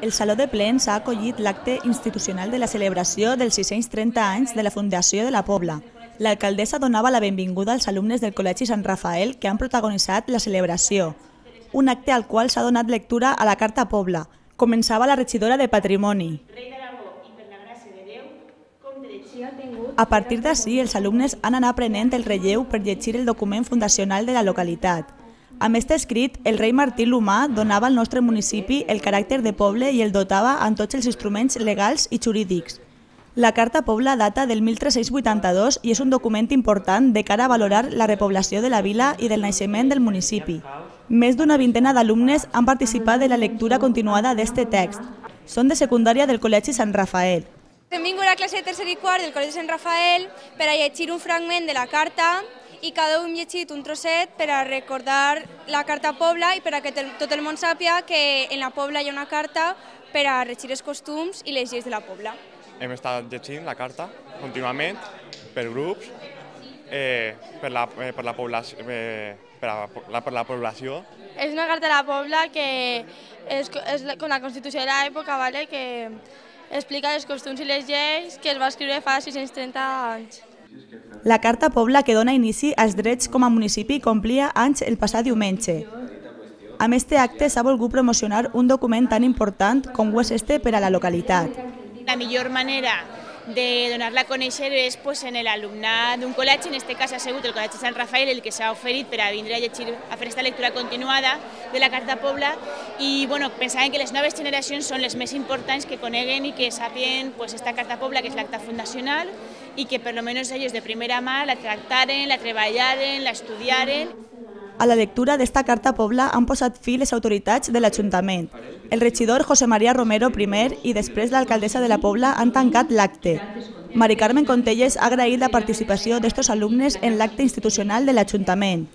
El Saló de Plens ha acollit l'acte institucional de la celebració dels 630 anys de la Fundació de la Pobla. L'alcaldessa donava la benvinguda als alumnes del Col·legi Sant Rafael que han protagonitzat la celebració, un acte al qual s'ha donat lectura a la Carta Pobla. Començava la regidora de Patrimoni. A partir d'ací, els alumnes han anat aprenent el relleu per llegir el document fundacional de la localitat. Amb aquest escrit, el rei Martí l'Humà donava al nostre municipi el caràcter de poble i el dotava amb tots els instruments legals i jurídics. La Carta Pobla data del 1382 i és un document important de cara a valorar la repoblació de la vila i del naixement del municipi. Més d'una vintena d'alumnes han participat de la lectura continuada d'aquest text. Són de secundària del Col·legi Sant Rafael. Hem vingut a classe de tercer i quart del Col·legi Sant Rafael per a llegir un fragment de la carta i cada un llegit un trosset per a recordar la Carta Pobla i per a que tot el món sàpiga que en la Pobla hi ha una carta per a regir els costums i les lleis de la Pobla. Hem estat llegint la carta contínuament per grups, per la població. És una carta de la Pobla que és com la Constitució de l'època, que explica els costums i les lleis que es va escriure fa 630 anys. La Carta Pobla que dona inici als drets com a municipi complia anys el passat diumenge. Amb aquest acte s'ha volgut promocionar un document tan important com ho és este per a la localitat. La millor manera de donar-la a conèixer és en l'alumnat d'un col·legi, en aquest cas ha sigut el Col·legi Sant Rafael el que s'ha oferit per a vindre a llegir, a fer aquesta lectura continuada de la Carta Pobla i pensàvem que les noves generacions són les més importants que coneguen i que sàpien aquesta Carta Pobla, que és l'acta fundacional, i que per almenys ells de primera mà la tractaren, la treballaren, la estudiaren. A la lectura d'esta Carta Pobla han posat fi les autoritats de l'Ajuntament. El regidor José María Romero primer i després l'alcaldessa de la Pobla han tancat l'acte. Mari Carmen Contelles ha agraït la participació d'estos alumnes en l'acte institucional de l'Ajuntament.